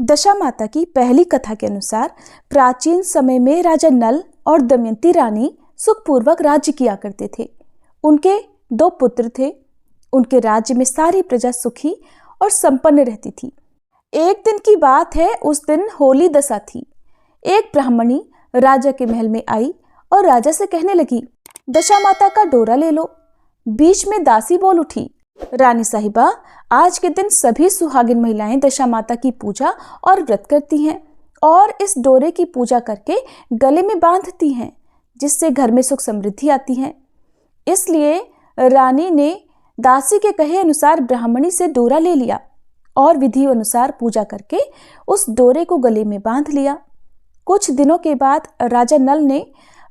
दशा माता की पहली कथा के अनुसार प्राचीन समय में राजा नल और दमयंती रानी सुखपूर्वक राज्य किया करते थे। उनके 2 पुत्र थे। उनके राज्य में सारी प्रजा सुखी और संपन्न रहती थी। एक दिन की बात है, उस दिन होली दशा थी। एक ब्राह्मणी राजा के महल में आई और राजा से कहने लगी, दशा माता का डोरा ले लो। बीच में दासी बोल उठी, रानी साहिबा, आज के दिन सभी सुहागिन महिलाएं दशा माता की पूजा और व्रत करती हैं और इस डोरे की पूजा करके गले में बांधती हैं, जिससे घर में सुख समृद्धि आती है। इसलिए रानी ने दासी के कहे अनुसार ब्राह्मणी से डोरा ले लिया और विधि अनुसार पूजा करके उस डोरे को गले में बांध लिया। कुछ दिनों के बाद राजा नल ने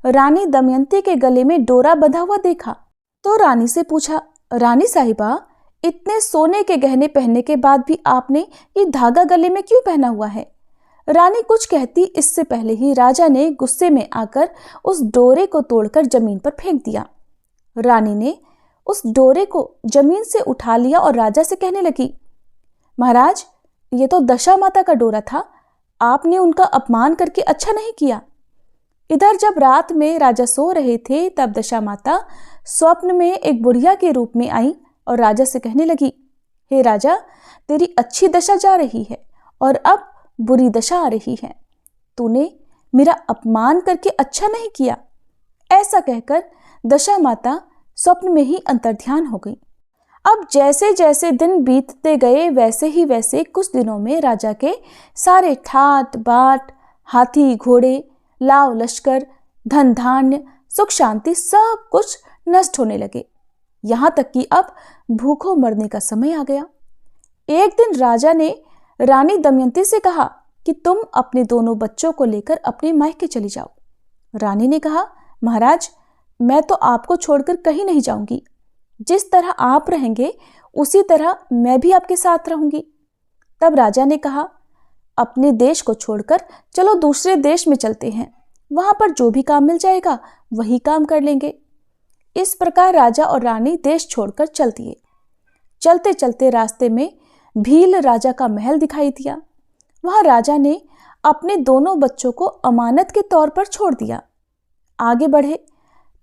रानी दमयंती के गले में डोरा बंधा हुआ देखा तो रानी से पूछा, रानी साहिबा, इतने सोने के गहने पहनने के बाद भी आपने ये धागा गले में क्यों पहना हुआ है? रानी कुछ कहती इससे पहले ही राजा ने गुस्से में आकर उस डोरे को तोड़कर जमीन पर फेंक दिया। रानी ने उस डोरे को जमीन से उठा लिया और राजा से कहने लगी, महाराज, ये तो दशा माता का डोरा था, आपने उनका अपमान करके अच्छा नहीं किया। इधर जब रात में राजा सो रहे थे तब दशा माता स्वप्न में एक बुढ़िया के रूप में आई और राजा से कहने लगी, हे राजा, तेरी अच्छी दशा जा रही है और अब बुरी दशा आ रही है। तूने मेरा अपमान करके अच्छा नहीं किया। ऐसा कहकर दशा माता स्वप्न में ही अंतर्ध्यान हो गई। अब जैसे जैसे दिन बीतते गए वैसे ही वैसे कुछ दिनों में राजा के सारे ठाट बाट, हाथी घोड़े, लाव लश्कर, धन धान्य, सुख शांति सब कुछ नष्ट होने लगे। यहाँ तक कि अब भूखों मरने का समय आ गया। एक दिन राजा ने रानी दमयंती से कहा कि तुम अपने दोनों बच्चों को लेकर अपने मायके चली जाओ। रानी ने कहा, महाराज, मैं तो आपको छोड़कर कहीं नहीं जाऊंगी। जिस तरह आप रहेंगे उसी तरह मैं भी आपके साथ रहूंगी। तब राजा ने कहा, अपने देश को छोड़कर चलो दूसरे देश में चलते हैं, वहां पर जो भी काम मिल जाएगा वही काम कर लेंगे। इस प्रकार राजा और रानी देश छोड़कर चल दिए। चलते चलते रास्ते में भील राजा का महल दिखाई दिया। वहां राजा ने अपने दोनों बच्चों को अमानत के तौर पर छोड़ दिया। आगे बढ़े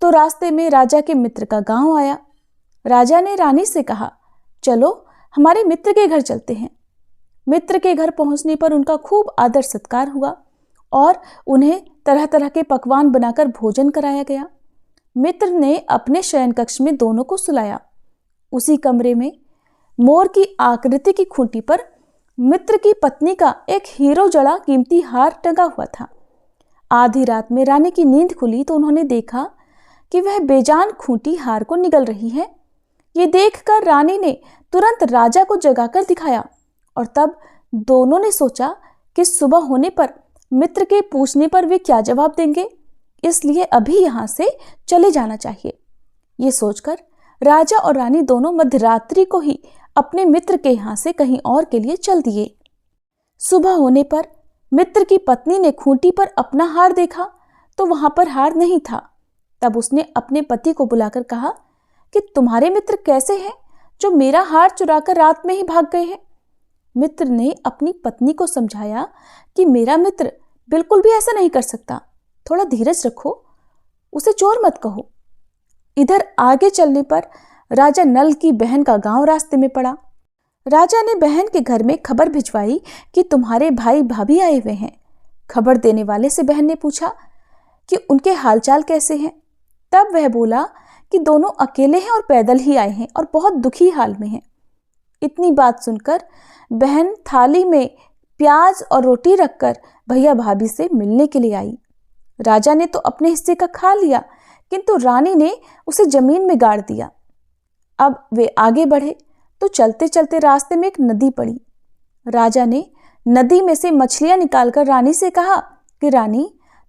तो रास्ते में राजा के मित्र का गांव आया। राजा ने रानी से कहा, चलो हमारे मित्र के घर चलते हैं। मित्र के घर पहुंचने पर उनका खूब आदर सत्कार हुआ और उन्हें तरह तरह के पकवान बनाकर भोजन कराया गया। मित्र ने अपने शयन कक्ष में दोनों को सुलाया। उसी कमरे में मोर की आकृति की खूंटी पर मित्र की पत्नी का एक हीरो जड़ा कीमती हार टंगा हुआ था। आधी रात में रानी की नींद खुली तो उन्होंने देखा कि वह बेजान खूंटी हार को निगल रही है। ये देखकर रानी ने तुरंत राजा को जगाकर दिखाया और तब दोनों ने सोचा कि सुबह होने पर मित्र के पूछने पर वे क्या जवाब देंगे, इसलिए अभी यहाँ से चले जाना चाहिए। ये सोचकर राजा और रानी दोनों मध्यरात्रि को ही अपने मित्र के यहाँ से कहीं और के लिए चल दिए। सुबह होने पर मित्र की पत्नी ने खूंटी पर अपना हार देखा तो वहां पर हार नहीं था। तब उसने अपने पति को बुलाकर कहा कि तुम्हारे मित्र कैसे हैं जो मेरा हार चुराकर रात में ही भाग गए हैं। मित्र ने अपनी पत्नी को समझाया कि मेरा मित्र बिल्कुल भी ऐसा नहीं कर सकता, थोड़ा धीरज रखो, उसे चोर मत कहो। इधर आगे चलने पर राजा नल की बहन का गांव रास्ते में पड़ा। राजा ने बहन के घर में खबर भिजवाई कि तुम्हारे भाई भाभी आए हुए हैं। खबर देने वाले से बहन ने पूछा कि उनके हालचाल कैसे हैं। तब वह बोला कि दोनों अकेले हैं और पैदल ही आए हैं और बहुत दुखी हाल में हैं। इतनी बात सुनकर बहन थाली में प्याज और रोटी रखकर भैया भाभी से मिलने के लिए आई। राजा ने तो अपने हिस्से का खा लिया, किंतु रानी ने उसे जमीन में गाड़ दिया। अब वे आगे बढ़े तो चलते चलते रास्ते में एक नदी पड़ी। राजा ने नदी में से मछलियां निकालकर रानी से कहा कि रानी,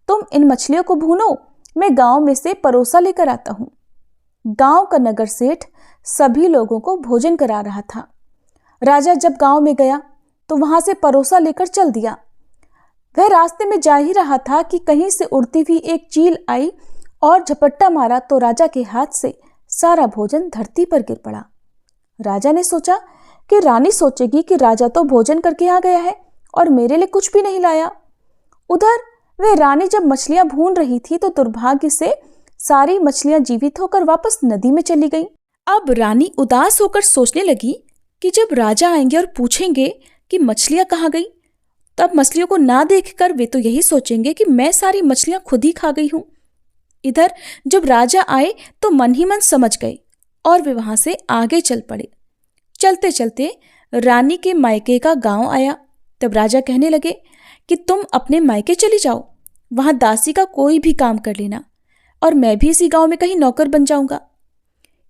तुम इन मछलियों को भूनो, मैं गांव में से परोसा लेकर आता हूं। गांव का नगर सेठ सभी लोगों को भोजन करा रहा था। राजा जब गांव में गया तो वहां से परोसा लेकर चल दिया। वह रास्ते में जा ही रहा था कि कहीं से उड़ती हुई एक चील आई और झपट्टा मारा तो राजा के हाथ से सारा भोजन धरती पर गिर पड़ा। राजा ने सोचा कि रानी सोचेगी कि राजा तो भोजन करके आ गया है और मेरे लिए कुछ भी नहीं लाया। उधर वह रानी जब मछलियां भून रही थी तो दुर्भाग्य से सारी मछलियां जीवित होकर वापस नदी में चली गईं। अब रानी उदास होकर सोचने लगी कि जब राजा आएंगे और पूछेंगे कि मछलियां कहाँ गई, तब मछलियों को ना देखकर वे तो यही सोचेंगे कि मैं सारी मछलियां खुद ही खा गई हूं। इधर जब राजा आए तो मन ही मन समझ गए और वे वहां से आगे चल पड़े। चलते चलते रानी के मायके का गांव आया। तब राजा कहने लगे कि तुम अपने मायके चली जाओ, वहां दासी का कोई भी काम कर लेना और मैं भी इसी गांव में कहीं नौकर बन जाऊंगा।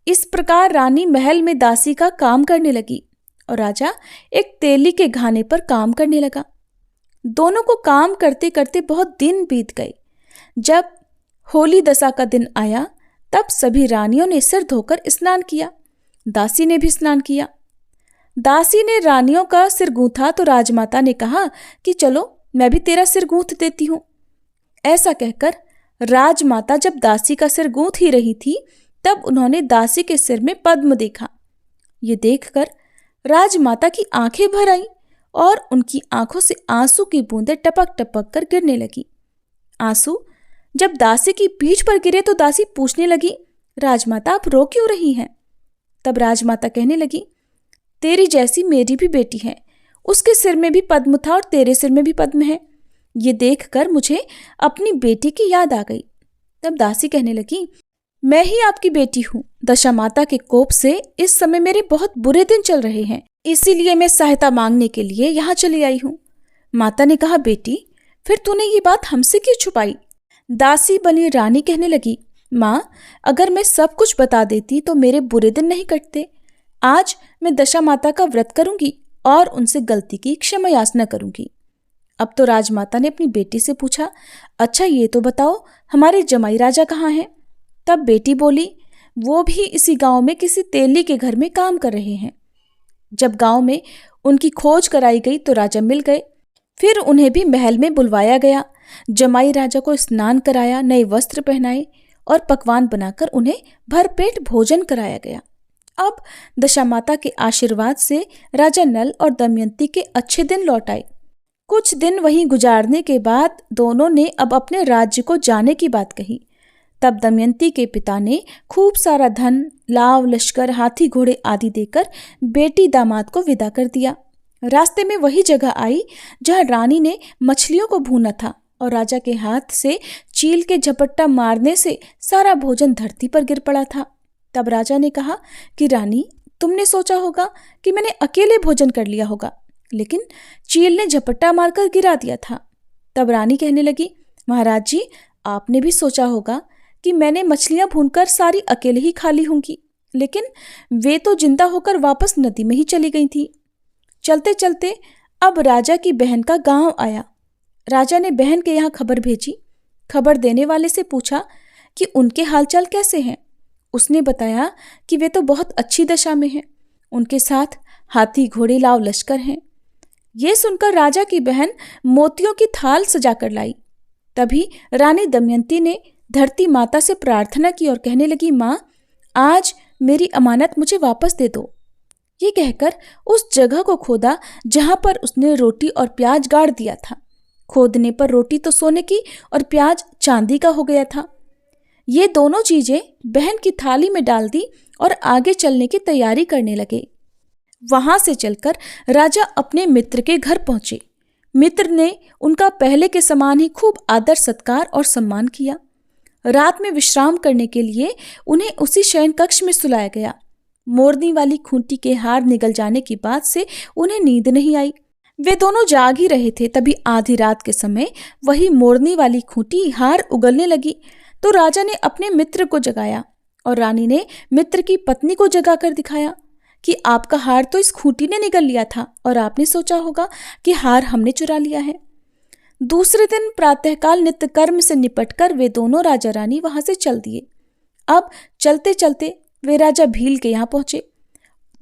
इस प्रकार रानी महल में दासी का काम करने लगी और राजा एक तेली के घाने पर काम करने लगा। दोनों को काम करते करते बहुत दिन बीत गए। जब होली दशा का दिन आया तब सभी रानियों ने सिर धोकर स्नान किया। दासी ने भी स्नान किया। दासी ने रानियों का सिर गूंथा तो राजमाता ने कहा कि चलो मैं भी तेरा सिर गूंथ देती हूं। ऐसा कहकर राजमाता जब दासी का सिर गूंथ ही रही थी तब उन्होंने दासी के सिर में पद्म देखा। ये देखकर राजमाता की आंखें भर आईं और उनकी आंखों से आंसू की बूंदें टपक टपक कर गिरने लगी। आंसू जब दासी की पीठ पर गिरे तो दासी पूछने लगी, राजमाता आप रो क्यों रही हैं? तब राजमाता कहने लगी, तेरी जैसी मेरी भी बेटी है, उसके सिर में भी पद्म था और तेरे सिर में भी पद्म है। ये देखकर मुझे अपनी बेटी की याद आ गई। तब दासी कहने लगी, मैं ही आपकी बेटी हूँ। दशा माता के कोप से इस समय मेरे बहुत बुरे दिन चल रहे हैं, इसीलिए मैं सहायता मांगने के लिए यहाँ चली आई हूँ। माता ने कहा, बेटी फिर तूने ये बात हमसे क्यों छुपाई? दासी बनी रानी कहने लगी, माँ अगर मैं सब कुछ बता देती तो मेरे बुरे दिन नहीं कटते। आज मैं दशा माता का व्रत करूंगी और उनसे गलती की क्षमा याचना करूंगी। अब तो राजमाता ने अपनी बेटी से पूछा, अच्छा ये तो बताओ हमारे जमाई राजा कहाँ हैं? तब बेटी बोली, वो भी इसी गांव में किसी तेली के घर में काम कर रहे हैं। जब गांव में उनकी खोज कराई गई तो राजा मिल गए। फिर उन्हें भी महल में बुलवाया गया। जमाई राजा को स्नान कराया, नए वस्त्र पहनाए और पकवान बनाकर उन्हें भरपेट भोजन कराया गया। अब दशा माता के आशीर्वाद से राजा नल और दमयंती के अच्छे दिन लौट आए। कुछ दिन वहीं गुजारने के बाद दोनों ने अब अपने राज्य को जाने की बात कही। तब दमयंती के पिता ने खूब सारा धन, लाव, लश्कर, हाथी घोड़े आदि देकर बेटी दामाद को विदा कर दिया। रास्ते में वही जगह आई जहाँ रानी ने मछलियों को भूना था और राजा के हाथ से चील के झपट्टा मारने से सारा भोजन धरती पर गिर पड़ा था। तब राजा ने कहा कि रानी, तुमने सोचा होगा कि मैंने अकेले भोजन कर लिया होगा, लेकिन चील ने झपट्टा मारकर गिरा दिया था। तब रानी कहने लगी, महाराज जी आपने भी सोचा होगा कि मैंने मछलियां भूनकर सारी अकेले ही खा ली होंगी, लेकिन वे तो जिंदा होकर वापस नदी में ही चली गई थी। चलते चलते अब राजा की बहन का गांव आया। राजा ने बहन के यहाँ खबर भेजी। खबर देने वाले से पूछा कि उनके हालचाल कैसे हैं। उसने बताया कि वे तो बहुत अच्छी दशा में हैं, उनके साथ हाथी घोड़े लाव लश्कर हैं। ये सुनकर राजा की बहन मोतियों की थाल सजा कर लाई। तभी रानी दमयंती ने धरती माता से प्रार्थना की और कहने लगी, माँ आज मेरी अमानत मुझे वापस दे दो। ये कहकर उस जगह को खोदा जहां पर उसने रोटी और प्याज गाड़ दिया था। खोदने पर रोटी तो सोने की और प्याज चांदी का हो गया था। ये दोनों चीजें बहन की थाली में डाल दी और आगे चलने की तैयारी करने लगे। वहां से चलकर राजा अपने मित्र के घर पहुंचे। मित्र ने उनका पहले के समान ही खूब आदर सत्कार और सम्मान किया। रात में विश्राम करने के लिए उन्हें उसी शयन कक्ष में सुलाया गया। मोरनी वाली खूंटी के हार निगल जाने की बात से उन्हें नींद नहीं आई। वे दोनों जाग ही रहे थे, तभी आधी रात के समय वही मोरनी वाली खूंटी हार उगलने लगी तो राजा ने अपने मित्र को जगाया और रानी ने मित्र की पत्नी को जगाकर दिखाया कि आपका हार तो इस खूंटी ने निगल लिया था और आपने सोचा होगा कि हार हमने चुरा लिया है। दूसरे दिन प्रातःकाल नित्य कर्म से निपटकर वे दोनों राजा रानी वहां से चल दिए। अब चलते चलते वे राजा भील के यहाँ पहुंचे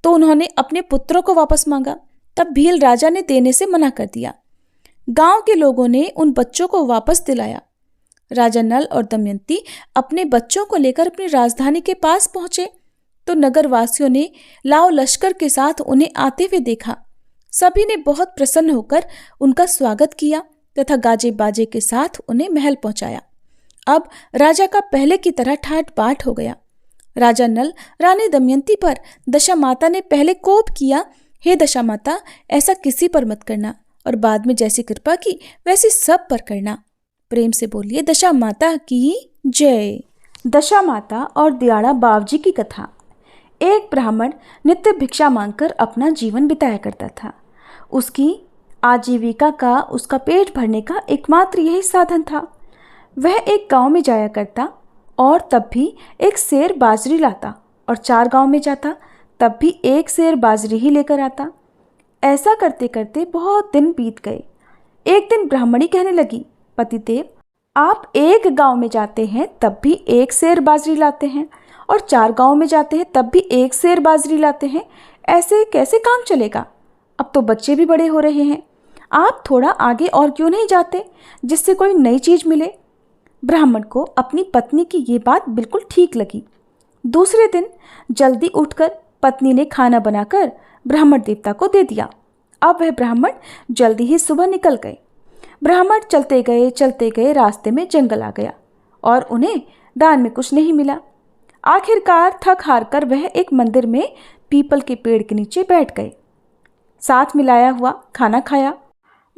तो उन्होंने अपने पुत्रों को वापस मांगा। तब भील राजा ने देने से मना कर दिया। गांव के लोगों ने उन बच्चों को वापस दिलाया। राजा नल और दमयंती अपने बच्चों को लेकर अपनी राजधानी के पास पहुंचे तो नगरवासियों ने लाव लश्कर के साथ उन्हें आते हुए देखा। सभी ने बहुत प्रसन्न होकर उनका स्वागत किया तथा गाजे बाजे के साथ उन्हें महल पहुंचाया। अब राजा का पहले की तरह ठाट बाट हो गया। राजा नल रानी दमयंती पर दशा माता ने पहले कोप किया, हे दशा माता, ऐसा किसी पर मत करना, और बाद में जैसी कृपा की वैसी सब पर करना। प्रेम से बोलिए दशा माता की जय। दशा माता और दियाड़ा बावजी की कथा। एक ब्राह्मण नित्य भिक्षा मांगकर अपना जीवन बिताया करता था। उसकी आजीविका का, उसका पेट भरने का एकमात्र यही साधन था। वह एक गांव में जाया करता और तब भी एक सेर बाजरी लाता, और 4 गांव में जाता तब भी एक सेर बाजरी ही लेकर आता। ऐसा करते करते बहुत दिन बीत गए। एक दिन ब्राह्मणी कहने लगी, पतिदेव, आप एक गांव में जाते हैं तब भी एक सेर बाजरी लाते हैं, और 4 गांव में जाते हैं तब भी एक सेर बाजरी लाते हैं। ऐसे कैसे काम चलेगा? अब तो बच्चे भी बड़े हो रहे हैं। आप थोड़ा आगे और क्यों नहीं जाते, जिससे कोई नई चीज़ मिले? ब्राह्मण को अपनी पत्नी की ये बात बिल्कुल ठीक लगी। दूसरे दिन जल्दी उठकर पत्नी ने खाना बनाकर ब्राह्मण देवता को दे दिया। अब वह ब्राह्मण जल्दी ही सुबह निकल गए। ब्राह्मण चलते गए, रास्ते में जंगल आ गया और उन्हें दान में कुछ नहीं मिला। आखिरकार थक हार कर वह एक मंदिर में पीपल के पेड़ के नीचे बैठ गए। साथ मिलाया हुआ खाना खाया।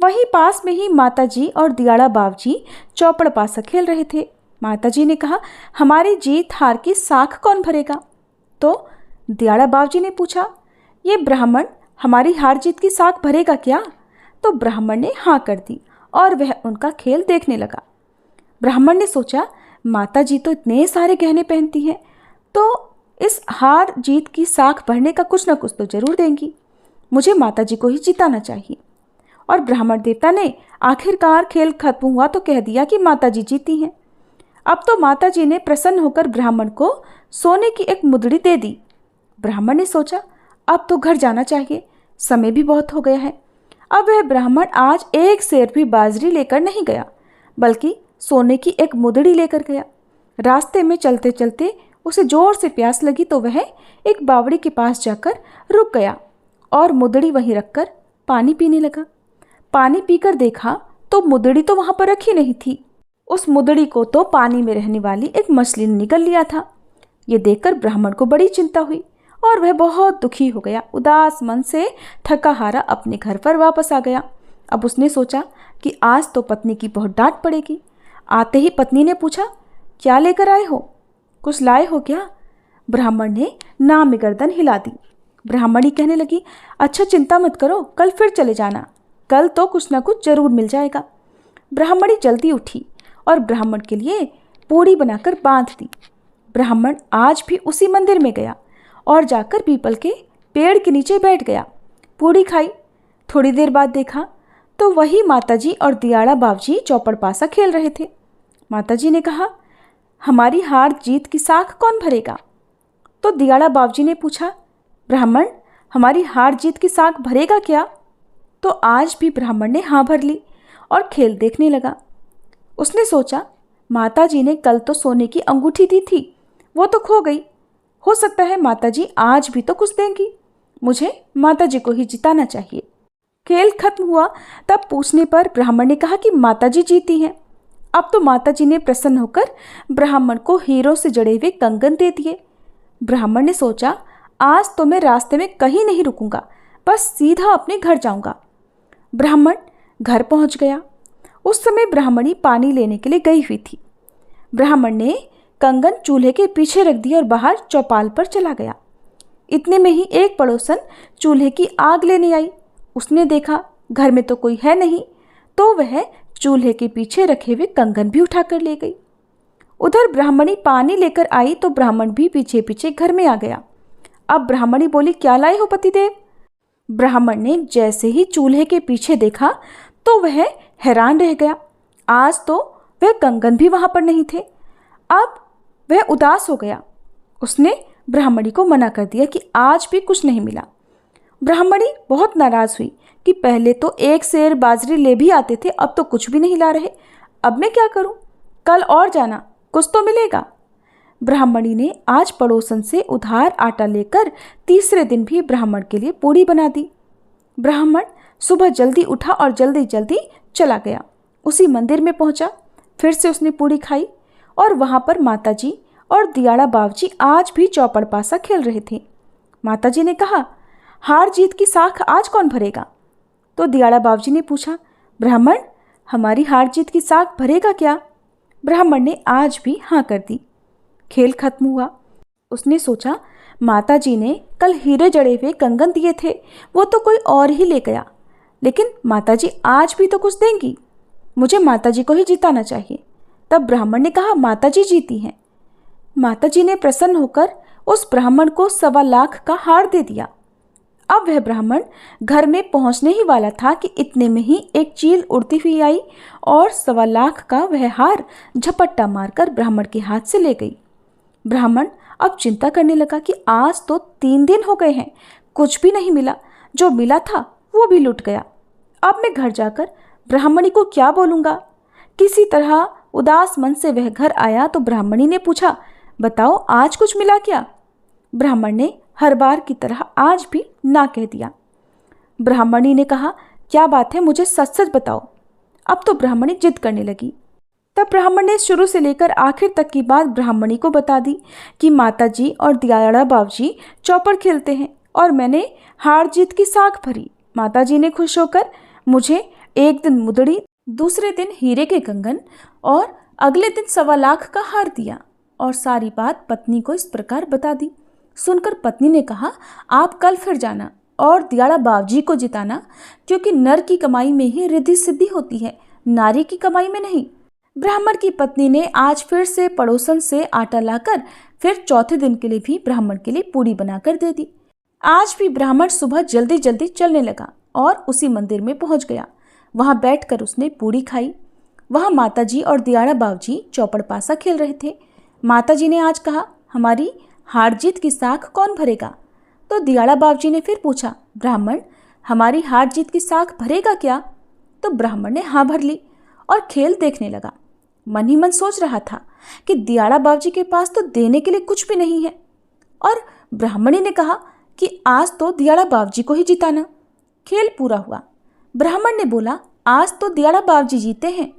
वहीं पास में ही माताजी और दियाड़ा बावजी चौपड़ पासा खेल रहे थे। माताजी ने कहा, हमारी जीत हार की साख कौन भरेगा? तो दियाड़ा बावजी ने पूछा, ये ब्राह्मण हमारी हार जीत की साख भरेगा क्या? तो ब्राह्मण ने हाँ कर दी और वह उनका खेल देखने लगा। ब्राह्मण ने सोचा, माताजी तो इतने सारे गहने पहनती हैं, तो इस हार जीत की साख भरने का कुछ न कुछ तो जरूर देंगी। मुझे माताजी को ही जिताना चाहिए। और ब्राह्मण देवता ने आखिरकार खेल खत्म हुआ तो कह दिया कि माताजी जीती हैं। अब तो माताजी ने प्रसन्न होकर ब्राह्मण को सोने की एक मुदड़ी दे दी। ब्राह्मण ने सोचा, अब तो घर जाना चाहिए, समय भी बहुत हो गया है। अब वह ब्राह्मण आज एक सेर भी बाजरी लेकर नहीं गया, बल्कि सोने की एक मुदड़ी लेकर गया। रास्ते में चलते चलते उसे जोर से प्यास लगी तो वह एक बावड़ी के पास जाकर रुक गया और मुदड़ी वहीं रखकर पानी पीने लगा। पानी पीकर देखा तो मुदड़ी तो वहाँ पर रखी नहीं थी। उस मुदड़ी को तो पानी में रहने वाली एक मछली ने निगल लिया था। ये देखकर ब्राह्मण को बड़ी चिंता हुई और वह बहुत दुखी हो गया। उदास मन से थका हारा अपने घर पर वापस आ गया। अब उसने सोचा कि आज तो पत्नी की बहुत डांट पड़ेगी। आते ही पत्नी ने पूछा, क्या लेकर आए हो? कुछ लाए हो क्या? ब्राह्मण ने ना में गर्दन हिला दी। ब्राह्मणी कहने लगी, अच्छा चिंता मत करो, कल फिर चले जाना, कल तो कुछ ना कुछ जरूर मिल जाएगा। ब्राह्मणी जल्दी उठी और ब्राह्मण के लिए पूड़ी बनाकर बांध दी। ब्राह्मण आज भी उसी मंदिर में गया और जाकर पीपल के पेड़ के नीचे बैठ गया। पूड़ी खाई। थोड़ी देर बाद देखा तो वही माताजी और दियाड़ा बावजी चौपड़ पासा खेल रहे थे। माताजी ने कहा, हमारी हार जीत की साख कौन भरेगा? तो दियाड़ा बावजी ने पूछा, ब्राह्मण हमारी हार जीत की साख भरेगा क्या? तो आज भी ब्राह्मण ने हाँ भर ली और खेल देखने लगा। उसने सोचा, माताजी ने कल तो सोने की अंगूठी दी थी, वो तो खो गई। हो सकता है माताजी आज भी तो कुछ देंगी। मुझे माताजी को ही जिताना चाहिए। खेल खत्म हुआ तब पूछने पर ब्राह्मण ने कहा कि माताजी जीती हैं। अब तो माताजी ने प्रसन्न होकर ब्राह्मण को हीरों से जड़े हुए कंगन दे दिए। ब्राह्मण ने सोचा, आज तो मैं रास्ते में कहीं नहीं रुकूंगा, बस सीधा अपने घर जाऊंगा। ब्राह्मण घर पहुंच गया। उस समय ब्राह्मणी पानी लेने के लिए गई हुई थी। ब्राह्मण ने कंगन चूल्हे के पीछे रख दिया और बाहर चौपाल पर चला गया। इतने में ही एक पड़ोसन चूल्हे की आग लेने आई। उसने देखा घर में तो कोई है नहीं, तो वह चूल्हे के पीछे रखे हुए कंगन भी उठाकर ले गई। उधर ब्राह्मणी पानी लेकर आई तो ब्राह्मण भी पीछे पीछे घर में आ गया। अब ब्राह्मणी बोली, क्या लाए हो पतिदेव? ब्राह्मण ने जैसे ही चूल्हे के पीछे देखा तो वह हैरान रह गया। आज तो वह कंगन भी वहां पर नहीं थे। अब वह उदास हो गया। उसने ब्राह्मणी को मना कर दिया कि आज भी कुछ नहीं मिला। ब्राह्मणी बहुत नाराज हुई कि पहले तो एक सेर बाजरी ले भी आते थे, अब तो कुछ भी नहीं ला रहे। अब मैं क्या करूं? कल और जाना, कुछ तो मिलेगा। ब्राह्मणी ने आज पड़ोसन से उधार आटा लेकर तीसरे दिन भी ब्राह्मण के लिए पूड़ी बना दी। ब्राह्मण सुबह जल्दी उठा और जल्दी जल्दी चला गया। उसी मंदिर में पहुंचा, फिर से उसने पूड़ी खाई और वहां पर माताजी और दियाड़ा बावजी आज भी चौपड़ पासा खेल रहे थे। माताजी ने कहा, हार जीत की साख आज कौन भरेगा? तो दियाड़ा बावजी ने पूछा, ब्राह्मण, हमारी हार जीत की साख भरेगा क्या? ब्राह्मण ने आज भी हाँ कर दी। खेल खत्म हुआ। उसने सोचा, माताजी ने कल हीरे जड़े हुए कंगन दिए थे, वो तो कोई और ही ले गया, लेकिन माताजी आज भी तो कुछ देंगी, मुझे माताजी को ही जिताना चाहिए। तब ब्राह्मण ने कहा, माताजी जीती हैं। माताजी ने प्रसन्न होकर उस ब्राह्मण को 1.25 लाख का हार दे दिया। अब वह ब्राह्मण घर में पहुंचने ही वाला था कि इतने में ही एक चील उड़ती हुई आई और 1.25 लाख का वह हार झपट्टा मारकर ब्राह्मण के हाथ से ले गई। ब्राह्मण अब चिंता करने लगा कि आज तो 3 दिन हो गए हैं, कुछ भी नहीं मिला, जो मिला था वो भी लुट गया। अब मैं घर जाकर ब्राह्मणी को क्या बोलूँगा? किसी तरह उदास मन से वह घर आया तो ब्राह्मणी ने पूछा, बताओ आज कुछ मिला क्या? ब्राह्मण ने हर बार की तरह आज भी ना कह दिया। ब्राह्मणी ने कहा, क्या बात है, मुझे सच सच बताओ। अब तो ब्राह्मणी जिद करने लगी। तब ब्राह्मण ने शुरू से लेकर आखिर तक की बात ब्राह्मणी को बता दी कि माताजी और दियाड़ा बावजी चौपड़ खेलते हैं और मैंने हार जीत की साख भरी। माताजी ने खुश होकर मुझे एक दिन मुदड़ी, दूसरे दिन हीरे के कंगन और अगले दिन 1.25 लाख का हार दिया और सारी बात पत्नी को इस प्रकार बता दी। सुनकर पत्नी ने कहा, आप कल फिर जाना और दियाड़ा बावजी को जिताना, क्योंकि नर की कमाई में ही रिद्धि सिद्धि होती है, नारी की कमाई में नहीं। ब्राह्मण की पत्नी ने आज फिर से पड़ोसन से आटा लाकर फिर चौथे दिन के लिए भी ब्राह्मण के लिए पूड़ी बनाकर दे दी। आज भी ब्राह्मण सुबह जल्दी जल्दी चलने लगा और उसी मंदिर में पहुंच गया। वहां बैठकर उसने पूड़ी खाई। वहां माताजी और दियाड़ा बावजी चौपड़ पासा खेल रहे थे। माताजी ने आज कहा, हमारी हार जीत की साख कौन भरेगा? तो दियाड़ा बावजी ने फिर पूछा, ब्राह्मण, हमारी हार जीत की साख भरेगा क्या? तो ब्राह्मण ने हाँ भर ली और खेल देखने लगा। मन ही मन सोच रहा था कि दियाड़ा बावजी के पास तो देने के लिए कुछ भी नहीं है और ब्राह्मणी ने कहा कि आज तो दियाड़ा बावजी को ही जिताना। खेल पूरा हुआ। ब्राह्मण ने बोला, आज तो दियाड़ा बावजी जीते हैं।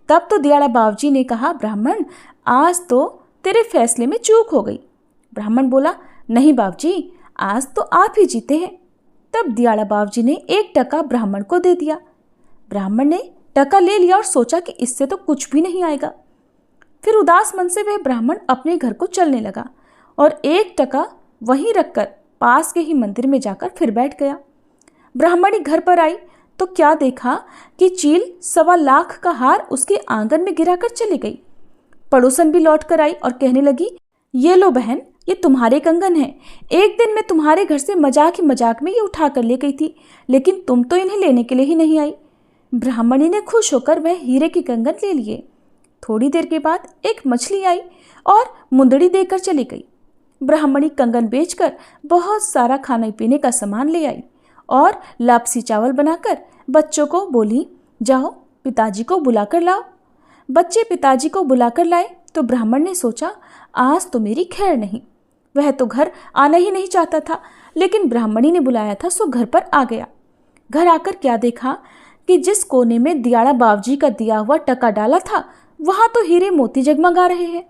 तब तो दियाड़ा बावजी ने कहा, ब्राह्मण, आज तो तेरे फैसले में चूक हो गई। ब्राह्मण बोला, नहीं बावजी, आज तो आप ही जीते हैं। तब दियाड़ा बावजी ने 1 टका ब्राह्मण को दे दिया। ब्राह्मण ने टका ले लिया और सोचा कि इससे तो कुछ भी नहीं आएगा। फिर उदास मन से वह ब्राह्मण अपने घर को चलने लगा और 1 टका वहीं रखकर पास के ही मंदिर में जाकर फिर बैठ गया। ब्राह्मणी घर पर आई तो क्या देखा कि चील 1.25 लाख का हार उसके आंगन में गिराकर चली गई। पड़ोसन भी लौट कर आई और कहने लगी, ये लो बहन, ये तुम्हारे कंगन हैं। एक दिन मैं तुम्हारे घर से मजाक ही मजाक में ये उठा कर ले गई थी, लेकिन तुम तो इन्हें लेने के लिए ही नहीं आई। ब्राह्मणी ने खुश होकर वह हीरे के कंगन ले लिए। थोड़ी देर के बाद एक मछली आई और मुंदड़ी देकर चली गई। ब्राह्मणी कंगन बेचकर बहुत सारा खाने पीने का सामान ले आई और लापसी चावल बनाकर बच्चों को बोली, जाओ पिताजी को बुलाकर लाओ। बच्चे पिताजी को बुलाकर लाए तो ब्राह्मण ने सोचा, आज तो मेरी खैर नहीं। वह तो घर आना ही नहीं चाहता था, लेकिन ब्राह्मणी ने बुलाया था सो घर पर आ गया। घर आकर क्या देखा कि जिस कोने में दियाड़ा बावजी का दिया हुआ टका डाला था, वहां तो हीरे मोती जगमगा रहे हैं।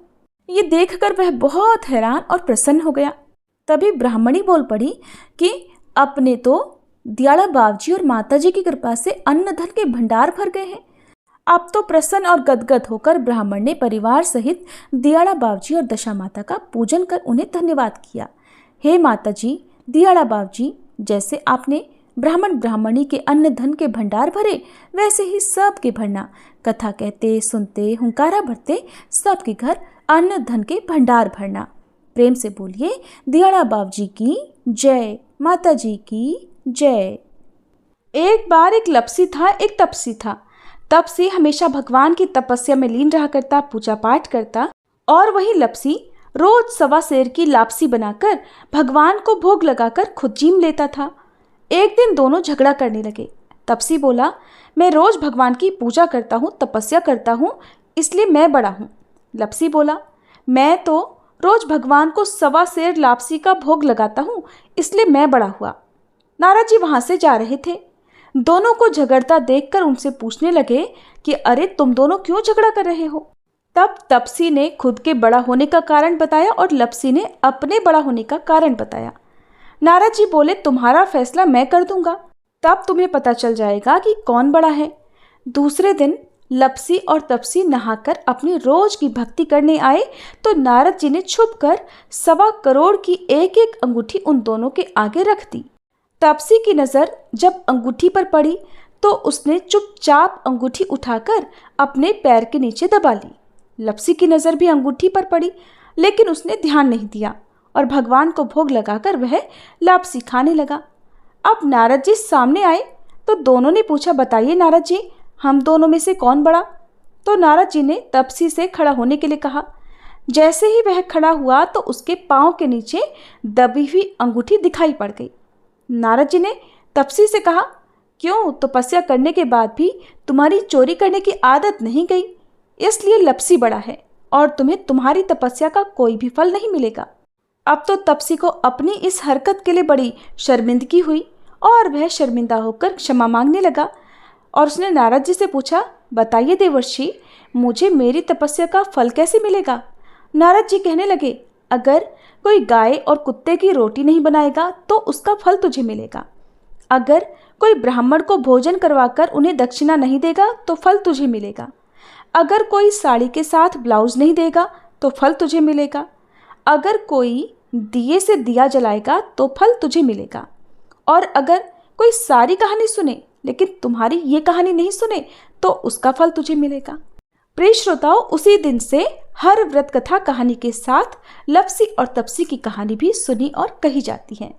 ये देखकर वह बहुत हैरान और प्रसन्न हो गया। तभी ब्राह्मणी बोल पड़ी कि अपने तो दियाड़ा बावजी और माताजी की कृपा से अन्न धन के भंडार भर गए हैं। अब तो प्रसन्न और गदगद होकर ब्राह्मण ने परिवार सहित दियाड़ा बावजी और दशा माता का पूजन कर उन्हें धन्यवाद किया। हे माताजी, दियाड़ा बावजी, जैसे आपने ब्राह्मण ब्राह्मणी के अन्न धन के भंडार भरे, वैसे ही सबके भरना। कथा कहते सुनते हुंकारा भरते सबके घर अन्न धन के भंडार भरना। प्रेम से बोलिए, दियाड़ा बावजी की जय, माताजी की जय। एक बार एक लपसी था, एक तपसी था। तपसी हमेशा भगवान की तपस्या में लीन रहा करता, पूजा पाठ करता, और वही लपसी रोज 1.25 सेर की लापसी बनाकर भगवान को भोग लगाकर खुद जीम लेता था। एक दिन दोनों झगड़ा करने लगे। तपसी बोला, मैं रोज भगवान की पूजा करता हूँ, तपस्या करता हूँ, इसलिए मैं बड़ा हूँ। लपसी बोला, मैं तो रोज भगवान को 1.25 सेर लापसी का भोग लगाता हूँ, इसलिए मैं बड़ा हुआ। नारद जी वहां से जा रहे थे। दोनों को झगड़ता देखकर उनसे पूछने लगे कि अरे तुम दोनों क्यों झगड़ा कर रहे हो। तब तपसी ने खुद के बड़ा होने का कारण बताया और लपसी ने अपने बड़ा होने का कारण बताया। नारद जी बोले, तुम्हारा फैसला मैं कर दूंगा, तब तुम्हें पता चल जाएगा कि कौन बड़ा है। दूसरे दिन लपसी और तपसी नहाकर अपनी रोज की भक्ति करने आए तो नारद जी ने छुपकर 1.25 करोड़ की एक एक अंगूठी उन दोनों के आगे रख दी। तपसी की नज़र जब अंगूठी पर पड़ी तो उसने चुपचाप अंगूठी उठाकर अपने पैर के नीचे दबा ली। लपसी की नज़र भी अंगूठी पर पड़ी, लेकिन उसने ध्यान नहीं दिया और भगवान को भोग लगाकर वह लापसी खाने लगा। अब नारद जी सामने आए तो दोनों ने पूछा, बताइए नारद जी, हम दोनों में से कौन बड़ा। तो नारद जी ने तपसी से खड़ा होने के लिए कहा। जैसे ही वह खड़ा हुआ तो उसके पाँव के नीचे दबी हुई अंगूठी दिखाई पड़ गई। नारद जी ने तपसी से कहा, क्यों, तपस्या करने के बाद भी तुम्हारी चोरी करने की आदत नहीं गई, इसलिए लपसी बड़ा है और तुम्हें तुम्हारी तपस्या का कोई भी फल नहीं मिलेगा। अब तो तपसी को अपनी इस हरकत के लिए बड़ी शर्मिंदगी हुई और वह शर्मिंदा होकर क्षमा मांगने लगा और उसने नारद जी से पूछा, बताइए देवर्षि, मुझे मेरी तपस्या का फल कैसे मिलेगा। नारद जी कहने लगे, अगर कोई गाय और कुत्ते की रोटी नहीं बनाएगा तो उसका फल तुझे मिलेगा। अगर कोई ब्राह्मण को भोजन करवाकर उन्हें दक्षिणा नहीं देगा तो फल तुझे मिलेगा। अगर कोई साड़ी के साथ ब्लाउज नहीं देगा तो फल तुझे मिलेगा। अगर कोई दिए से दिया जलाएगा तो फल तुझे मिलेगा। और अगर कोई सारी कहानी सुने लेकिन तुम्हारी ये कहानी नहीं सुने तो उसका फल तुझे मिलेगा। प्रिय श्रोताओं, उसी दिन से हर व्रत कथा कहानी के साथ लपसी और तपसी की कहानी भी सुनी और कही जाती है।